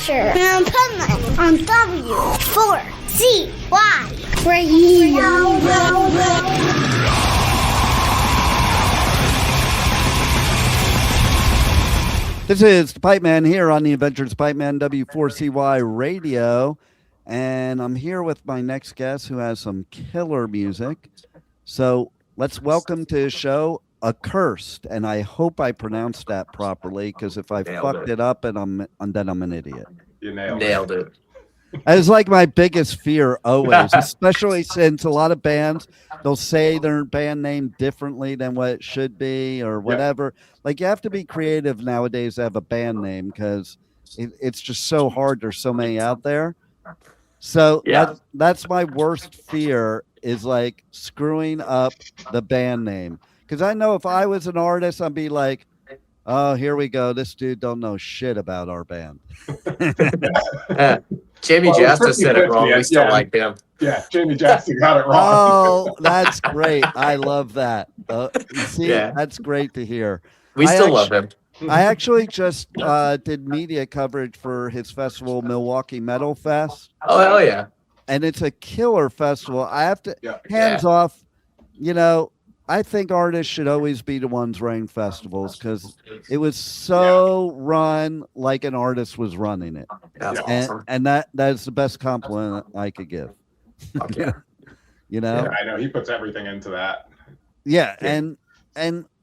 Asher and Pipeman on W4CY Radio. This is the Pipeman here on the Adventures of Pipeman W4CY Radio, and I'm here with my next guest who has some killer music. So let's welcome to the show Accursed, and I hope I pronounced that properly, because if I fucked it up, and then I'm an idiot. You nailed it. It's like my biggest fear always, especially since a lot of bands, they'll say their band name differently than what it should be or whatever. Yep. Like, you have to be creative nowadays to have a band name, because it's just so hard. There's so many out there. So that's my worst fear, is like screwing up the band name. Because I know if I was an artist, I'd be like, oh, here we go. This dude don't know shit about our band. Jamie Jasta said it wrong. We still like him. Yeah, Jamie Jasta got it wrong. Oh, that's great. I love that. That's great to hear. We still love him. I actually just did media coverage for his festival, Milwaukee Metal Fest. Oh, hell yeah. And it's a killer festival. I have to, hands off, I think artists should always be the ones running festivals, because it was so run like an artist was running it. That's awesome. And that's the best compliment I could give. Okay. I know he puts everything into that. Yeah. And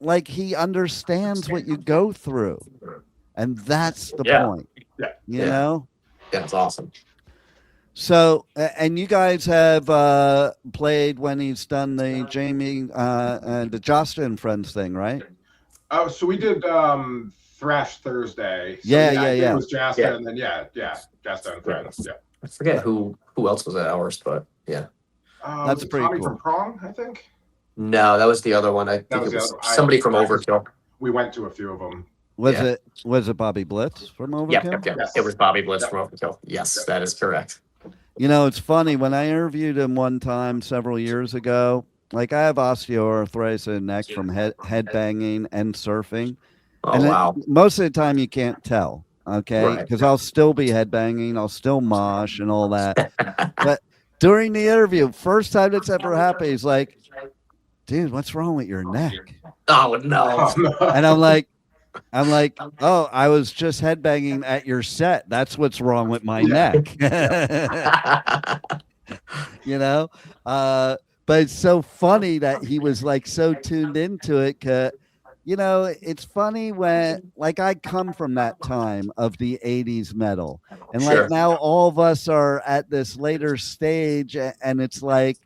like, he understands what you go through, and that's the point. You know? Yeah, it's awesome. So, and you guys have played when he's done the Jamie and the Josta and Friends thing, right? Oh, so we did Thrash Thursday. So It was Josta, and then Josta and Friends. Yeah. I forget who else was at ours, but yeah. That's pretty Tommy cool. from Prong, I think. No, that was the other one. I think it was somebody from Overkill. We went to a few of them. Was it Bobby Blitz from Overkill? Yep. Yes. It was Bobby Blitz from Overkill. Yes, that is correct. It's funny, when I interviewed him one time several years ago, like, I have osteoarthritis in the neck from headbanging and surfing. Oh, and wow. Most of the time you can't tell, okay? Because I'll still be headbanging, I'll still mosh and all that. But during the interview, first time it's ever happened, he's like, dude, what's wrong with your neck? Oh, no. And I'm like, oh, I was just headbanging at your set. That's what's wrong with my neck. But it's so funny that he was like so tuned into it. It's funny when, like, I come from that time of the 80s metal. And like, now all of us are at this later stage, and it's like,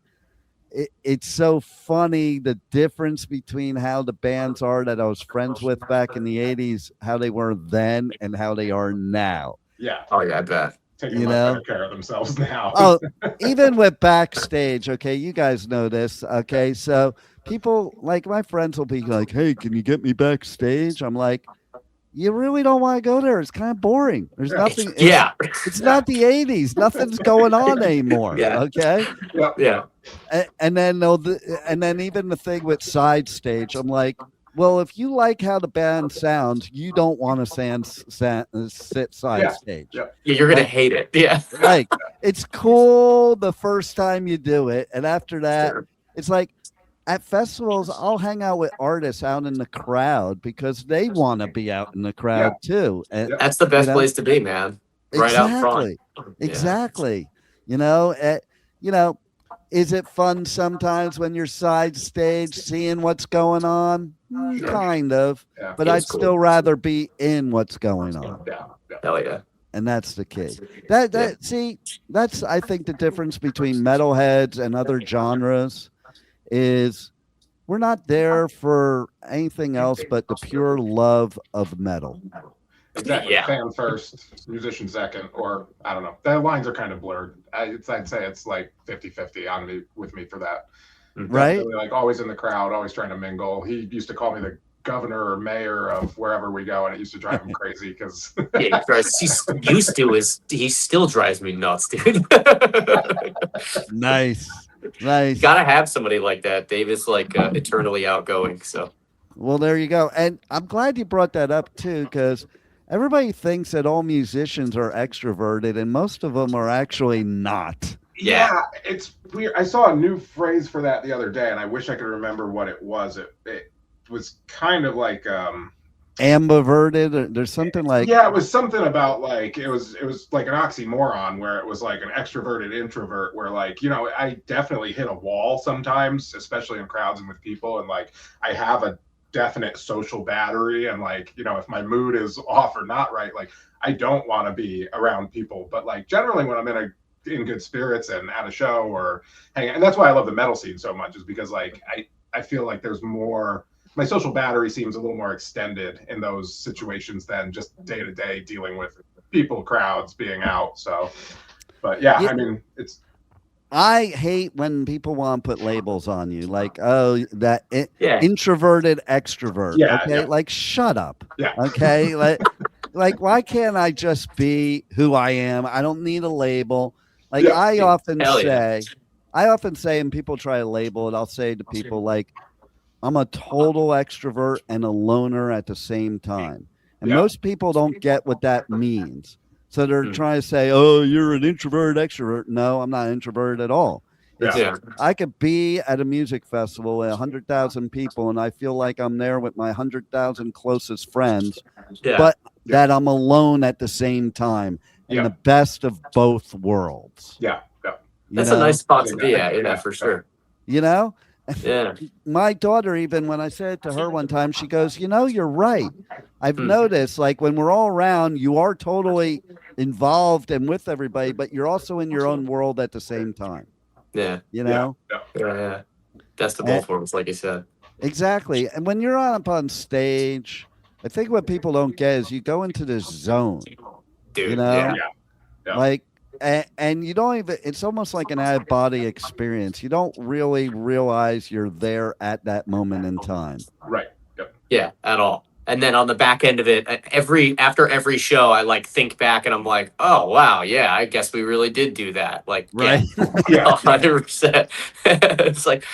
it's so funny, the difference between how the bands are that I was friends with back in the 80s, how they were then and how they are now. Yeah. Oh, yeah, I bet. Taking much better care of themselves now. Oh, even with backstage, okay, you guys know this, okay? So people, like, my friends will be like, hey, can you get me backstage? I'm like, you really don't want to go there. It's kind of boring. There's nothing. It's not the 80s. Nothing's going on anymore. Okay. Yeah. And then even the thing with side stage, I'm like, well, if you like how the band sounds, you don't want to sit side stage. Yeah, you're gonna hate it. Yeah. Like, it's cool the first time you do it, and after that, it's like, at festivals, I'll hang out with artists out in the crowd because they want to be out in the crowd too. And that's the best place to be, man. Right out front. Exactly. Is it fun sometimes when you're side stage seeing what's going on? Kind of. Yeah. But I'd still rather be in what's going on. Hell yeah. And that's the key. That's, I think, the difference between metalheads and other genres. Is we're not there for anything else but the pure love of metal. Exactly. Fan first, musician second, or I don't know. The lines are kind of blurred. I'd say it's like 50-50 with me for that. Right? Definitely, like, always in the crowd, always trying to mingle. He used to call me the governor or mayor of wherever we go, and it used to drive him crazy because he still drives me nuts, dude. Nice. You gotta have somebody like that. Dave is like eternally outgoing. So, well, there you go. And I'm glad you brought that up too, because everybody thinks that all musicians are extroverted, and most of them are actually not. Yeah, it's weird. I saw a new phrase for that the other day, and I wish I could remember what it was. It was kind of like ambiverted. There's something like it was something about like it was like an oxymoron where it was like an extroverted introvert where like, you know, I definitely hit a wall sometimes, especially in crowds and with people, and like I have a definite social battery, and like, you know, if my mood is off or not right, like I don't want to be around people. But like generally when I'm in good spirits and at a show or hanging, and that's why I love the metal scene so much, is because like I feel like there's more, my social battery seems a little more extended in those situations than just day to day dealing with people, crowds, being out. So, but yeah, I mean, I hate when people want to put labels on you, like, oh, that introverted extrovert. Yeah, okay, like shut up. Yeah. Okay, like why can't I just be who I am? I don't need a label. Like I often say, and people try to label it, I'll say to people like, I'm a total extrovert and a loner at the same time. And most people don't get what that means. So they're trying to say, oh, you're an introverted extrovert. No, I'm not introverted at all. I could be at a music festival with 100,000 people and I feel like I'm there with my 100,000 closest friends, but that I'm alone at the same time, and the best of both worlds. That's a nice spot to be at, for sure. You know? Yeah. My daughter, even when I said it to her one time, she goes, you know, you're right. I've noticed, like, when we're all around, you are totally involved and with everybody, but you're also in your own world at the same time. Yeah. You know? Yeah. That's the both worlds, like you said. Exactly. And when you're up on stage, I think what people don't get is you go into this zone. Dude, you know? Like, and you don't even, it's almost like an out of body experience. You don't really realize you're there at that moment in time. Right. Yeah, at all. And then on the back end of it, after every show, I like think back and I'm like, oh, wow. Yeah, I guess we really did do that. Like, right. 100%. It's like,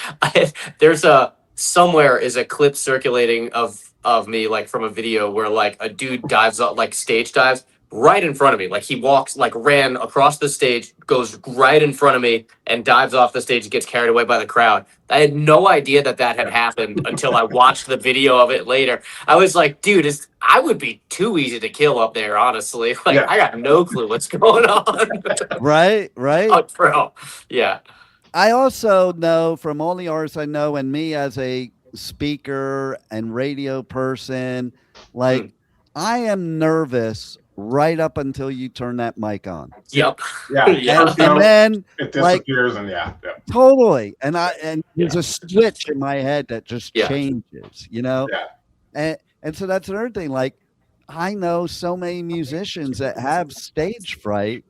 somewhere is a clip circulating of me, like from a video where like a dude dives up, like stage dives right in front of me. Like he walks, like ran across the stage, goes right in front of me and dives off the stage and gets carried away by the crowd. I had no idea that had happened until I watched the video of it later. I was like, dude, I would be too easy to kill up there, honestly. Like I got no clue what's going on. Right. Oh, bro. Yeah. I also know from all the artists I know, and me as a speaker and radio person, like I am nervous right up until you turn that mic on. Yep. And then it disappears, like, and totally. And there's a switch in my head that just changes, you know? And so that's another thing. Like I know so many musicians that have stage fright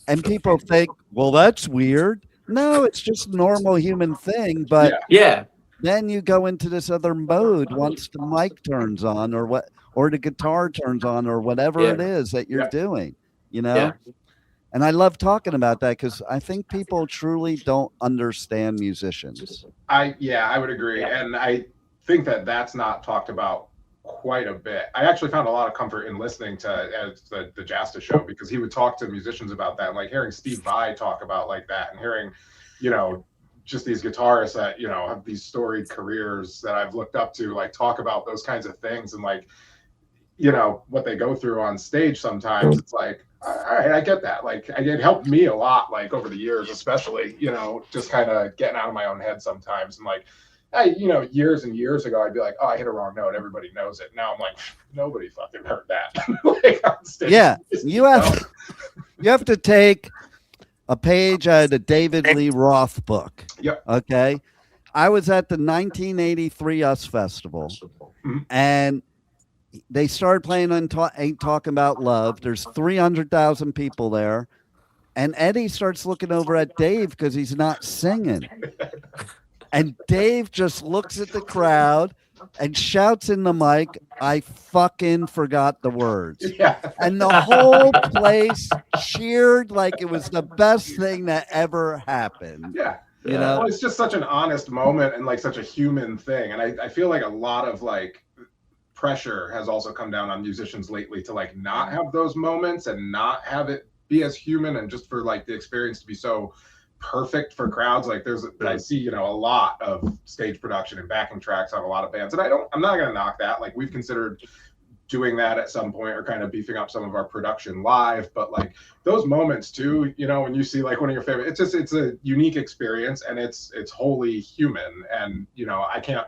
and people think, well, that's weird. No, it's just a normal human thing. But then you go into this other mode once the mic turns on or the guitar turns on or whatever it is that you're doing, you know? And I love talking about that because I think people truly don't understand musicians. I would agree. And I think that's not talked about quite a bit. I actually found a lot of comfort in listening to the Jasta show because he would talk to musicians about that. Like hearing Steve Vai talk about like that and hearing, you know, just these guitarists that, you know, have these storied careers that I've looked up to, like talk about those kinds of things and like, you know, what they go through on stage sometimes. It's like, all right, I get that. Like it helped me a lot, like over the years, especially, you know, just kind of getting out of my own head sometimes. And like, you know, years and years ago, I'd be like, oh, I hit a wrong note. Everybody knows it. Now I'm like, nobody fucking heard that. Like on stage. Yeah. You have to take a page out of the David Lee Roth book. Yep. Okay. I was at the 1983 US Festival and they started playing on Ain't Talking About Love. There's 300,000 people there. And Eddie starts looking over at Dave because he's not singing. And Dave just looks at the crowd and shouts in the mic, I fucking forgot the words. And the whole place cheered like it was the best thing that ever happened. You know, well, it's just such an honest moment and like such a human thing. And I feel like a lot of like pressure has also come down on musicians lately to like not have those moments and not have it be as human, and just for like the experience to be so perfect for crowds. Like I see, you know, a lot of stage production and backing tracks on a lot of bands, and I'm not going to knock that. Like, we've considered doing that at some point, or kind of beefing up some of our production live, but like those moments too, you know, when you see like one of your favorite, it's a unique experience, and it's wholly human, and you know, I can't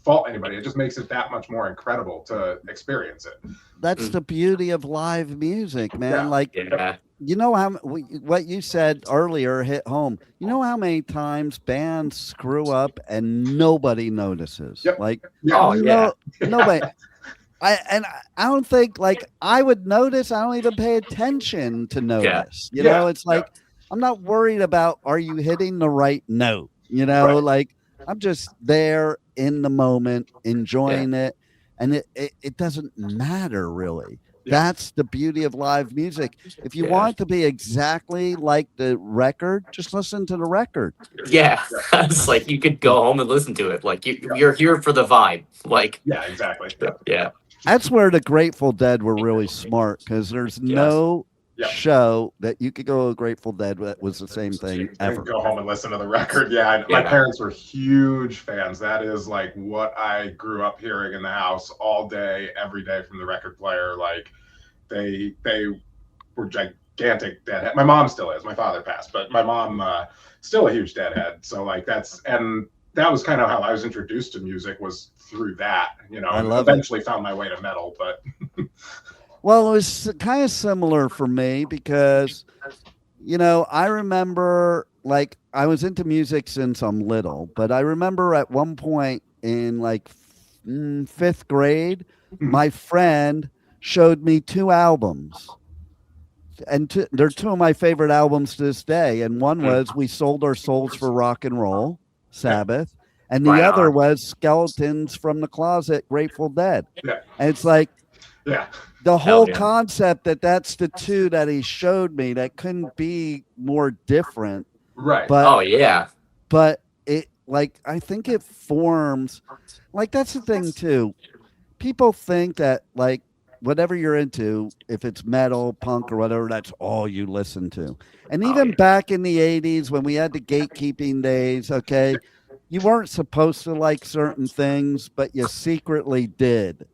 fault anybody. It just makes it that much more incredible to experience it. That's the beauty of live music, man. Like, you know how what you said earlier hit home. You know how many times bands screw up and nobody notices. Like, nobody. I don't think, like, I would notice. I don't even pay attention to notice. You know, it's like I'm not worried about, are you hitting the right note? You know, like, I'm just there in the moment, enjoying it, and it doesn't matter really. That's the beauty of live music. If you want it to be exactly like the record, just listen to the record. It's like you could go home and listen to it. Like you're here for the vibe. Like, exactly. That's where the Grateful Dead were really smart, because there's no show that you could go to Grateful Dead that was the same thing ever. Go home and listen to the record. My parents were huge fans. That is like what I grew up hearing in the house all day, every day from the record player. Like they were gigantic Deadhead. My mom still is. My father passed, but my mom still a huge Deadhead. So like that was kind of how I was introduced to music, was through that. You know, I eventually found my way to metal, but. Well, it was kind of similar for me because, you know, I remember, like, I was into music since I'm little, but I remember at one point in like 5th grade, my friend showed me 2 albums, and they're 2 of my favorite albums to this day. And one was We Sold Our Souls for Rock and Roll, Sabbath, and the other was Skeletons from the Closet, Grateful Dead. And it's like, the whole concept that's the 2 that he showed me, that couldn't be more different. Right. But, but it, like, I think it forms, like, that's the thing too. People think that, like, whatever you're into, if it's metal, punk, or whatever, that's all you listen to. And even back in the 80s, when we had the gatekeeping days, you weren't supposed to like certain things, but you secretly did.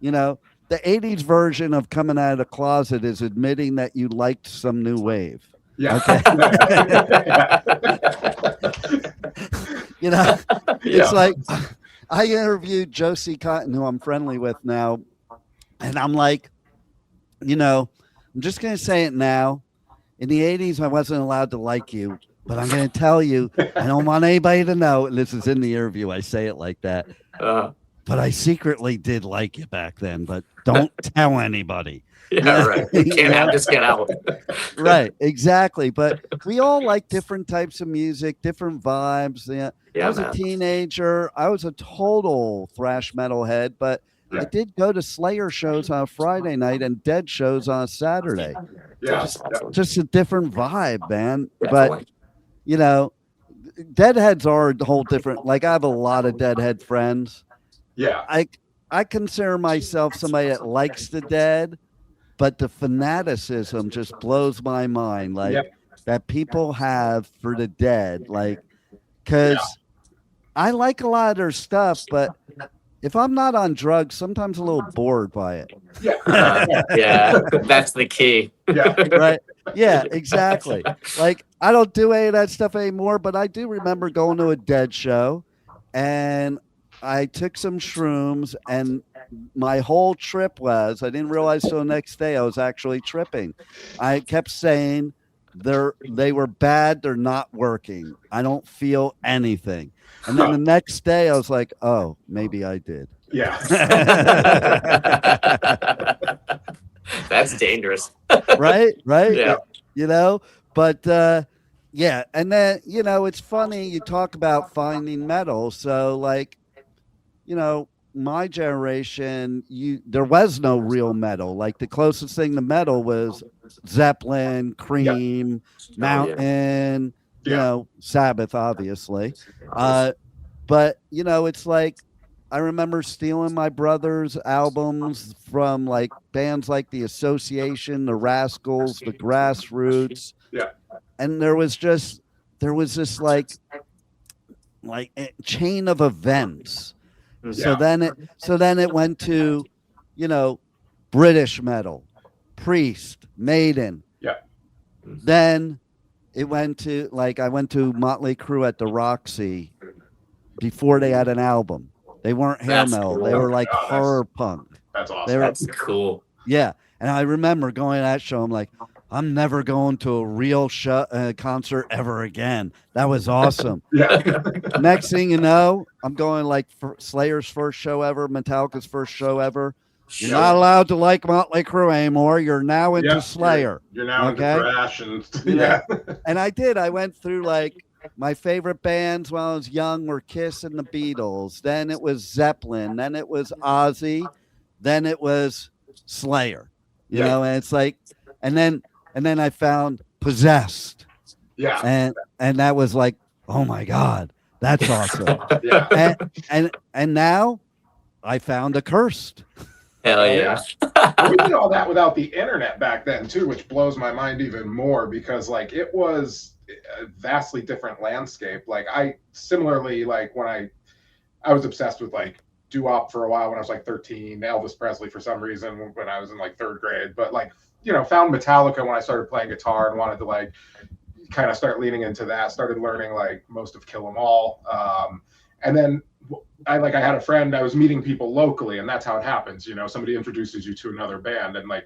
You know, the 80s version of coming out of the closet is admitting that you liked some new wave. You know, it's like, I interviewed Josie Cotton, who I'm friendly with now, and I'm like, you know, I'm just going to say it now. In the 80s, I wasn't allowed to like you, but I'm going to tell you, I don't want anybody to know. And this is in the interview. I say it like that. But I secretly did like you back then, but don't tell anybody. Right. You can't have this get out. Right, exactly. But we all like different types of music, different vibes. I was a teenager. I was a total thrash metal head, but I did go to Slayer shows on a Friday night and Dead shows on a Saturday. Just a different vibe, man. But, you know, Deadheads are a whole different, like, I have a lot of Deadhead friends. I consider myself somebody that likes the Dead, but the fanaticism just blows my mind. Like, that people have for the Dead, like, because I like a lot of their stuff, but if I'm not on drugs, sometimes a little bored by it. That's the key. Right. Yeah, exactly. Like, I don't do any of that stuff anymore, but I do remember going to a Dead show, and I took some shrooms, and my whole trip was, I didn't realize till the next day I was actually tripping. I kept saying, they were bad, they're not working. I don't feel anything. And then the next day I was like, oh, maybe I did. That's dangerous. Right? You know, but and then, you know, it's funny, you talk about finding metal. So, like, you know, my generation, there was no real metal. Like, the closest thing to metal was Zeppelin, Cream, Mountain, you know, Sabbath, obviously. But, you know, it's like, I remember stealing my brother's albums from like bands like the Association, the Rascals, the Grassroots. Yeah. And there was this like a chain of events. So then it went to, you know, British metal, Priest, Maiden. Yeah. Then it went to like I went to Motley Crue at the Roxy before they had an album. They weren't hair That's metal. cool. They were like Oh, horror punk. That's awesome. They were, That's cool. yeah. And I remember going to that show. I'm like, I'm never going to a real concert ever again. That was awesome. Yeah. Next thing you know, I'm going like for Slayer's first show ever, Metallica's first show ever. You're not allowed to like Motley Crue anymore. You're now into Yeah, Slayer. You're now Okay? into thrash and Yeah. And I did. I went through like my favorite bands when I was young were Kiss and the Beatles. Then it was Zeppelin. Then it was Ozzy. Then it was Slayer. You know, and it's like, and then I found Possessed. Yeah. And that was like, oh my God, that's awesome. Yeah. and now I found Accursed. Hell yeah. We did all that without the internet back then too, which blows my mind even more because like it was a vastly different landscape. Like I similarly, like when I was obsessed with like doo-wop for a while when I was like 13, Elvis Presley for some reason when I was in like third grade, but like, you know, found Metallica when I started playing guitar and wanted to like kind of start leaning into that, started learning like most of Kill 'Em All. And then I had a friend, I was meeting people locally and that's how it happens. You know, somebody introduces you to another band and like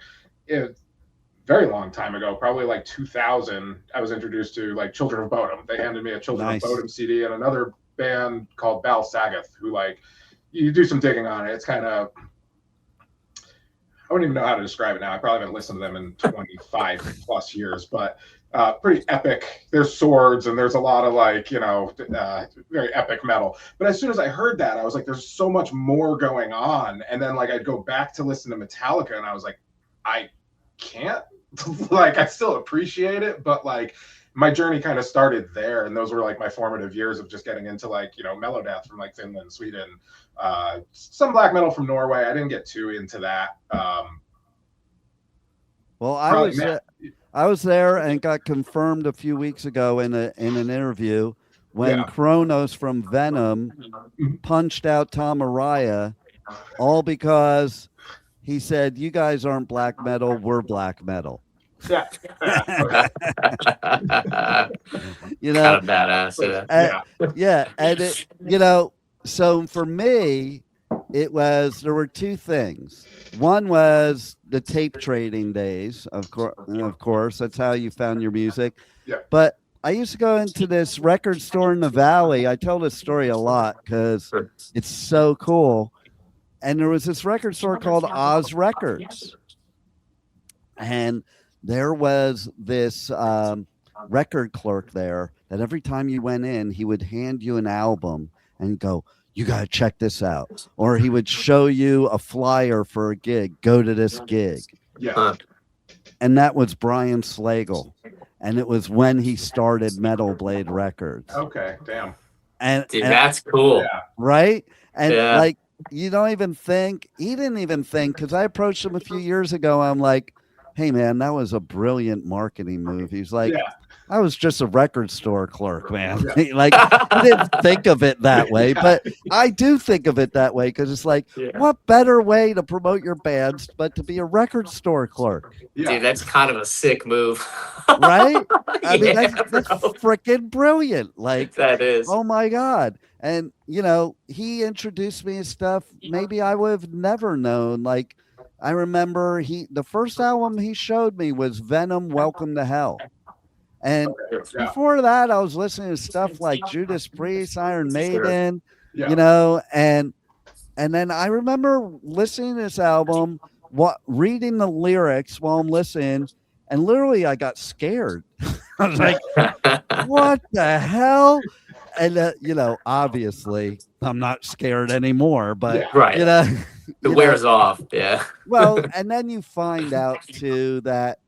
very long time ago, probably like 2000, I was introduced to like Children of Bodom. They handed me a Children of Bodom CD and another band called Bal Sagoth, who like, you do some digging on it. It's kind of, I wouldn't even know how to describe it now. I probably haven't listened to them in 25 plus years, but pretty epic. There's swords and there's a lot of like, you know, very epic metal. But as soon as I heard that, I was like, there's so much more going on. And then like, I'd go back to listen to Metallica and I was like, I can't, like, I still appreciate it, but like, my journey kind of started there, and those were like my formative years of just getting into like, you know, Melodeath from like Finland, Sweden, some black metal from Norway. I didn't get too into that. Well, I was there and got confirmed a few weeks ago in an interview when Kronos from Venom punched out Tom Araya, all because he said, "You guys aren't black metal, we're black metal." Yeah. You know, Kind of badass. Yeah. And it, you know, so for me, there were two things. One was the tape trading days, of course. That's how you found your music. Yeah. But I used to go into this record store in the Valley. I tell this story a lot because it's so cool. And there was this record store called Oz Records. And there was this record clerk there that every time you went in, he would hand you an album and go, "You got to check this out." Or he would show you a flyer for a gig. "Go to this gig." Yeah. And that was Brian Slagle. And it was when he started Metal Blade Records. Okay. Damn. And that's cool. Yeah. Right? And like, you don't even think, he didn't even think, because I approached him a few years ago. I'm like, "Hey man, that was a brilliant marketing move." He's like, "I was just a record store clerk, man." Like, I didn't think of it that way, but I do think of it that way because it's like, what better way to promote your bands but to be a record store clerk? Dude, that's kind of a sick move. Right? I mean, that's freaking brilliant. Like, that is. Oh my God. And, you know, he introduced me to stuff maybe I would have never known. Like, I remember the first album he showed me was Venom, Welcome to Hell. And before that, I was listening to stuff like Judas Priest, Iron Maiden, you know, and then I remember listening to this album, reading the lyrics while I'm listening, and literally I got scared. I was like, what the hell? And, you know, obviously I'm not scared anymore, but, you know. It wears off. Yeah. Well, and then you find out too that,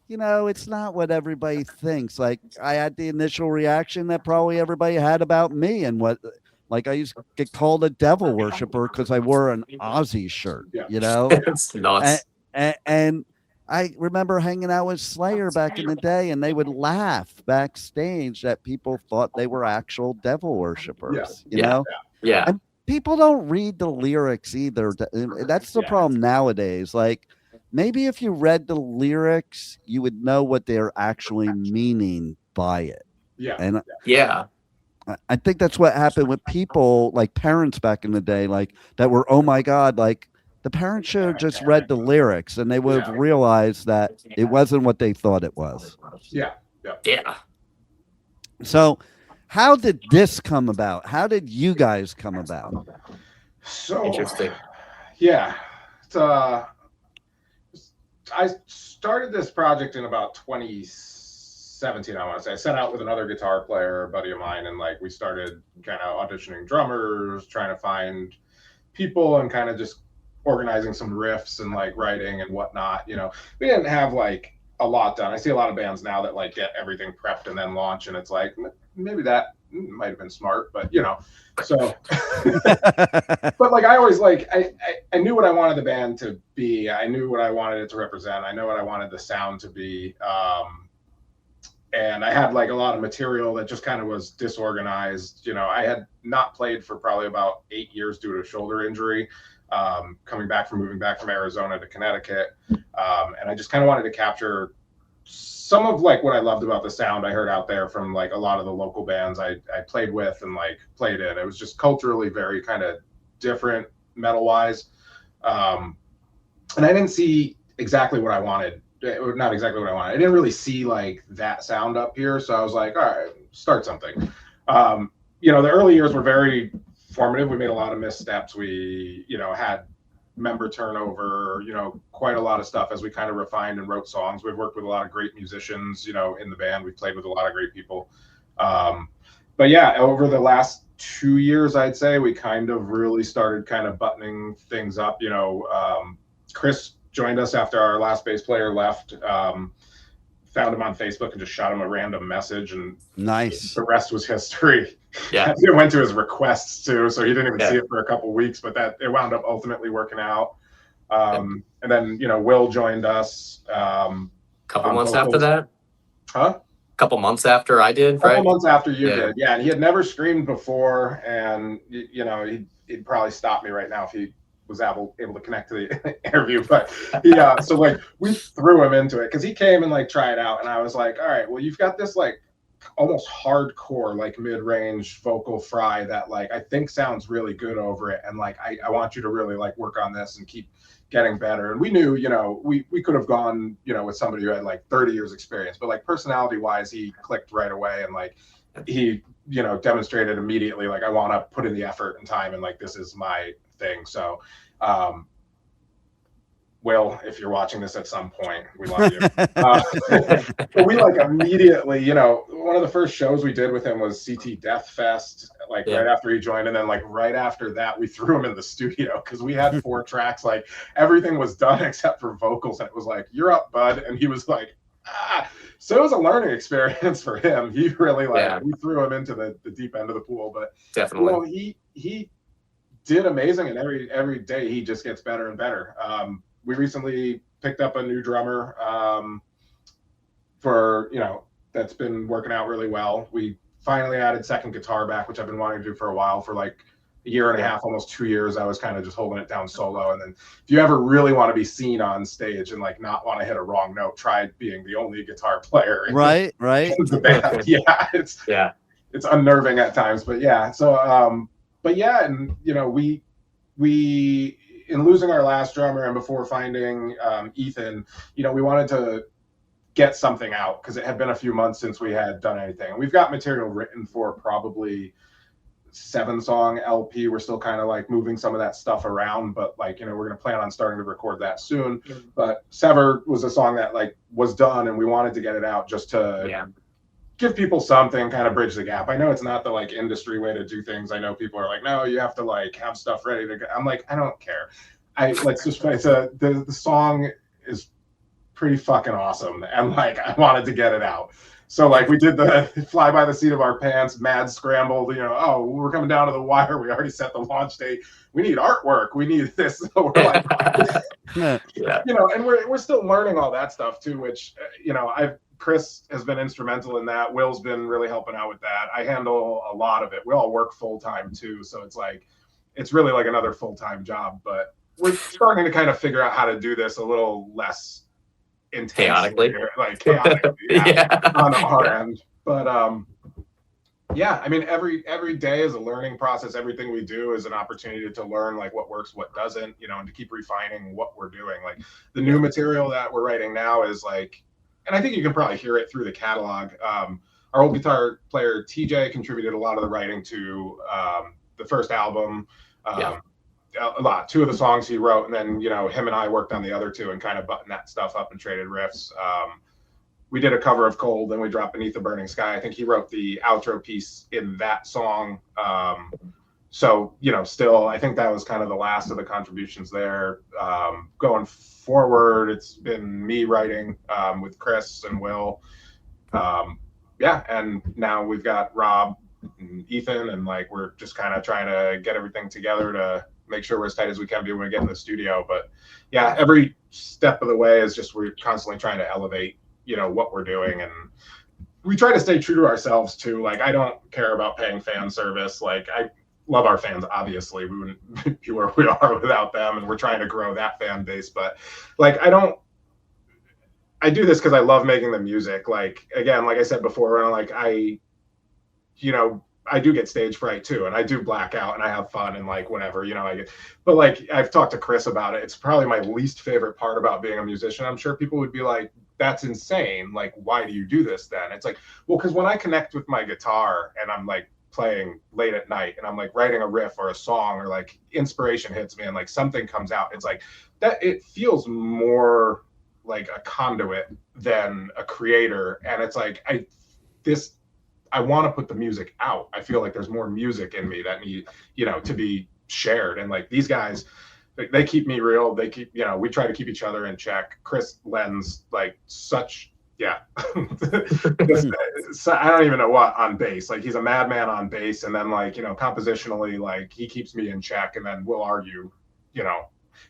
you know, it's not what everybody thinks. Like, I had the initial reaction that probably everybody had about me and what Like I used to get called a devil worshiper because I wore an Ozzy shirt, Yeah. you know? It's nuts. And I remember hanging out with Slayer back in the day, and they would laugh backstage that people thought they were actual devil worshippers, you know? Yeah. And people don't read the lyrics either. That's the problem nowadays. Like, maybe if you read the lyrics, you would know what they're actually meaning by it. Yeah. And Yeah. I think that's what happened with people, like parents back in the day, like that were, oh my God, like the parents should have just read the lyrics and they would have realized that it wasn't what they thought it was. Yeah. Yeah. So how did this come about? How did you guys come about? So Interesting. Yeah. It's, I started this project in about 2017, I want to say. I set out with another guitar player, a buddy of mine, and like we started kind of auditioning drummers, trying to find people and kind of just organizing some riffs and like writing and whatnot. You know, we didn't have like a lot done. I see a lot of bands now that like get everything prepped and then launch, and it's like maybe that might have been smart, but you know, so but like I always like I knew what I wanted the band to be. I knew what I wanted it to represent. I know what I wanted the sound to be. And I had like a lot of material that just kind of was disorganized. You know, I had not played for probably about 8 years due to a shoulder injury, moving back from Arizona to Connecticut. And I just kind of wanted to capture some of like what I loved about the sound I heard out there from like a lot of the local bands I played with and like played in. It was just culturally very kind of different metal wise. And I didn't see exactly what I wanted. Not exactly what I wanted. I didn't really see like that sound up here. So I was like, all right, start something. You know, the early years were very formative. We made a lot of missteps. We, you know, had member turnover, you know, quite a lot of stuff as we kind of refined and wrote songs. We've worked with a lot of great musicians, you know, in the band. We've played with a lot of great people. But yeah, over the last 2 years, I'd say we kind of really started kind of buttoning things up. You know, Chris joined us after our last bass player left. Found him on Facebook and just shot him a random message, and Nice. the rest was history. Yeah. It went to his requests too, so he didn't even see it for a couple of weeks, but that it wound up ultimately working out. And then, you know, Will joined us. Couple months vocals. after that? Huh? Couple months after I did, right? Couple months after you Yeah. did, yeah. And he had never screamed before, and you know, he'd probably stop me right now if he was able to connect to the interview. But yeah, so like we threw him into it because he came and like tried out, and I was like, all right, well, you've got this like almost hardcore like mid-range vocal fry that like I think sounds really good over it, and like I want you to really like work on this and keep getting better. And we knew, you know, we could have gone, you know, with somebody who had like 30 years experience, but like personality wise he clicked right away, and like he, you know, demonstrated immediately like I want to put in the effort and time, and like this is my thing. So Will, if you're watching this at some point, we love you. But we like immediately, you know, one of the first shows we did with him was CT Death Fest, like right after he joined. And then like right after that, we threw him in the studio because we had 4 tracks, like everything was done except for vocals. And it was like, you're up, bud. And he was like, ah. So it was a learning experience for him. He really like, we threw him into the deep end of the pool. But definitely, you know, he did amazing. And every day he just gets better and better. We recently picked up a new drummer for, you know, that's been working out really well. We finally added second guitar back, which I've been wanting to do for a while. For like a year and a half, almost 2 years, I was kind of just holding it down solo. And then if you ever really want to be seen on stage and like not want to hit a wrong note, try being the only guitar player. Right. In the band. Yeah, it's unnerving at times, but yeah. So, but yeah, and you know, we in losing our last drummer and before finding Ethan, you know, we wanted to get something out because it had been a few months since we had done anything. And we've got material written for probably 7-song LP. We're still kind of like moving some of that stuff around, but like, you know, we're going to plan on starting to record that soon. But Sever was a song that like was done, and we wanted to get it out just to give people something, kind of bridge the gap. I know it's not the like industry way to do things. I know people are like, no, you have to like have stuff ready to go. I'm like, I don't care. Let's just play. The song is pretty fucking awesome, and like I wanted to get it out. So like we did the fly by the seat of our pants, mad scrambled, oh, we're coming down to the wire. We already set the launch date. We need artwork. We need this. So we're like, and we're still learning all that stuff too, which, Chris has been instrumental in that. Will's been really helping out with that. I handle a lot of it. We all work full time too. So it's really like another full-time job, but we're starting to kind of figure out how to do this a little less chaotically, on our end. But I mean, every day is a learning process. Everything we do is an opportunity to learn like what works, what doesn't, and to keep refining what we're doing. Like the new material that we're writing now is like, and I think you can probably hear it through the catalog. Our old guitar player TJ contributed a lot of the writing to the first album. A lot. 2 of the songs he wrote, and then him and I worked on the other 2 and kind of buttoned that stuff up and traded riffs. We did a cover of Cold, then we dropped Beneath the Burning Sky. I think he wrote the outro piece in that song. So still, I think that was kind of the last of the contributions there. Going forward, it's been me writing with Chris and Will. And now we've got Rob and Ethan, and like we're just kind of trying to get everything together to make sure we're as tight as we can be when we get in the studio. But every step of the way is just we're constantly trying to elevate what we're doing, and we try to stay true to ourselves too. Like I don't care about paying fan service. Like I love our fans, obviously. We wouldn't be where we are without them, and we're trying to grow that fan base. But like I do this because I love making the music. Like again, like I said before, like I do get stage fright too, and I do black out, and I have fun, and like whenever, but like I've talked to Chris about it. It's probably my least favorite part about being a musician. I'm sure people would be like, that's insane. Like, why do you do this then? It's like, well, because when I connect with my guitar and I'm like playing late at night and I'm like writing a riff or a song, or like inspiration hits me and like something comes out, it's like that, it feels more like a conduit than a creator. And it's like, I want to put the music out. I feel like there's more music in me that need, to be shared. And like these guys, they keep me real. They keep, we try to keep each other in check. Chris lends like such, I don't even know what on bass. Like he's a madman on bass. And then like, compositionally, like he keeps me in check, and then we'll argue,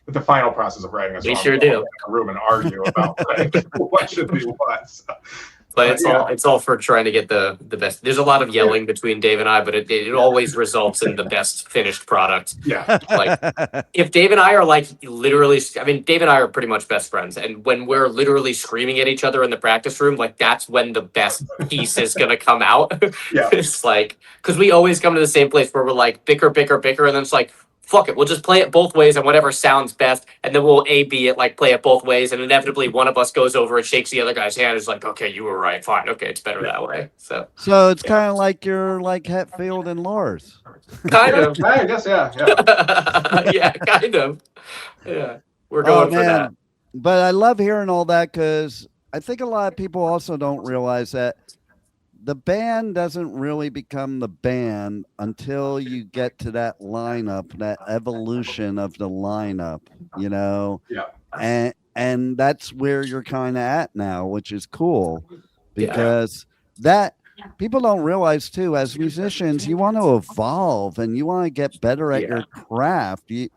with the final process of writing a song. We sure do. In a room and argue about like what should be what. So. But it's all for trying to get the best. There's a lot of yelling between Dave and I, but it always results in the best finished product. Yeah. Like if Dave and I are like literally, I mean, Dave and I are pretty much best friends, and when we're literally screaming at each other in the practice room, like that's when the best piece is gonna come out. Yeah. It's like, because we always come to the same place where we're like bicker, and then it's like, fuck it, we'll just play it both ways and whatever sounds best, and then we'll A-B it, like play it both ways, and inevitably one of us goes over and shakes the other guy's hand and is like, okay, you were right, fine, okay, it's better that way. So it's kind of like you're like Hetfield and Lars. Kind of. I guess, yeah. Yeah, kind of. Yeah, we're going for that. But I love hearing all that, because I think a lot of people also don't realize that the band doesn't really become the band until you get to that lineup, that evolution of the lineup, Yeah. And that's where you're kind of at now, which is cool, because that people don't realize too, as musicians, you want to evolve and you want to get better at your craft. A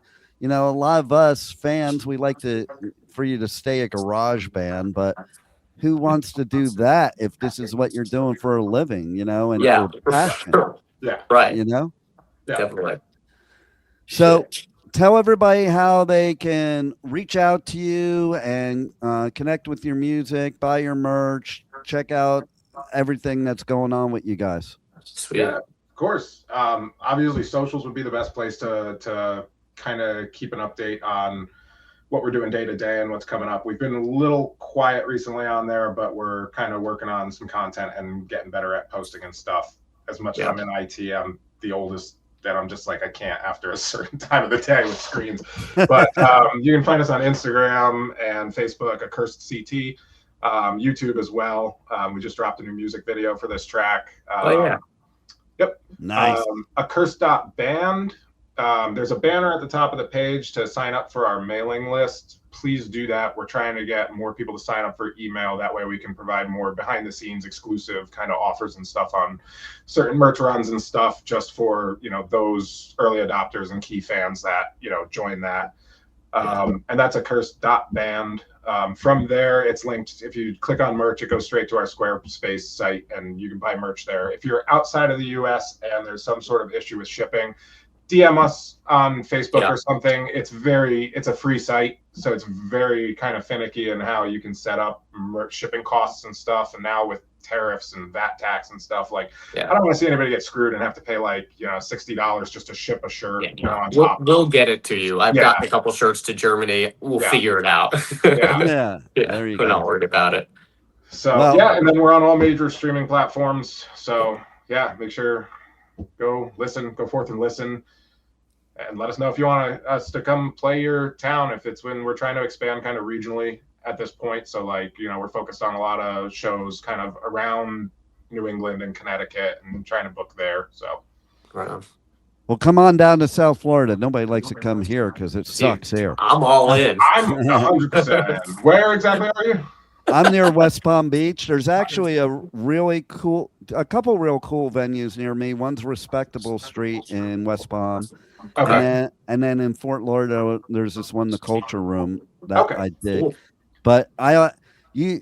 lot of us fans, we like for you to stay a garage band, but who wants to do that if this is what you're doing for a living, and for passion? Yeah. Right. Yeah. Definitely. So tell everybody how they can reach out to you and connect with your music, buy your merch, check out everything that's going on with you guys. Sweet. Yeah, of course. Obviously socials would be the best place to kind of keep an update on what we're doing day to day and what's coming up. We've been a little quiet recently on there, but we're kind of working on some content and getting better at posting and stuff. As much as I'm in IT, I'm the oldest, that I'm just like, I can't after a certain time of the day with screens. But you can find us on Instagram and Facebook, Accursed CT, YouTube as well. We just dropped a new music video for this track. Nice. Accursed.band. There's a banner at the top of the page to sign up for our mailing list. Please do that. We're trying to get more people to sign up for email. That way we can provide more behind the scenes exclusive kind of offers and stuff on certain merch runs and stuff just for, those early adopters and key fans that, join that. And that's accursed.band. From there, it's linked. If you click on merch, it goes straight to our Squarespace site and you can buy merch there. If you're outside of the US and there's some sort of issue with shipping, DM us on Facebook or something. It's a free site, so it's very kind of finicky in how you can set up merch shipping costs and stuff. And now with tariffs and VAT tax and stuff, I don't want to see anybody get screwed and have to pay $60 just to ship a shirt. On top. We'll get it to you. I've got a couple shirts to Germany. We'll figure it out. There you go. We're not worried about it. So and then we're on all major streaming platforms. So make sure go forth and listen. And let us know if you want us to come play your town, if it's when we're trying to expand kind of regionally at this point. So we're focused on a lot of shows kind of around New England and Connecticut and trying to book there. So right on. Well, come on down to South Florida. Nobody likes to come here because it sucks here. I'm all in. I'm 100% in. Where exactly are you? I'm near West Palm Beach. There's actually a couple real cool venues near me. One's Respectable Street in West Palm. Okay. And then in Fort Lauderdale, there's this one, the Culture Room, that I dig. Cool. But we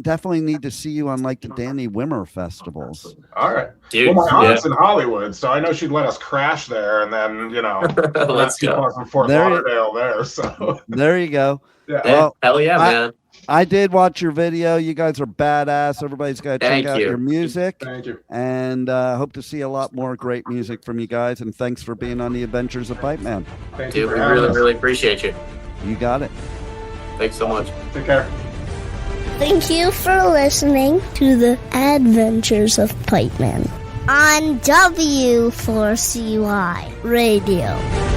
definitely need to see you on the Danny Wimmer festivals. All right. Dude, well, my aunt's in Hollywood, so I know she'd let us crash there, and then let's go from Fort Lauderdale there. So there you go. Yeah. Well, hell yeah, man. I did watch your video. You guys are badass. Everybody's got to check out your music. Thank you. And hope to see a lot more great music from you guys. And thanks for being on the Adventures of Pipeman. Thank you. You we really appreciate you. You got it. Thanks so much. Take care. Thank you for listening to the Adventures of Pipeman on W4CY Radio.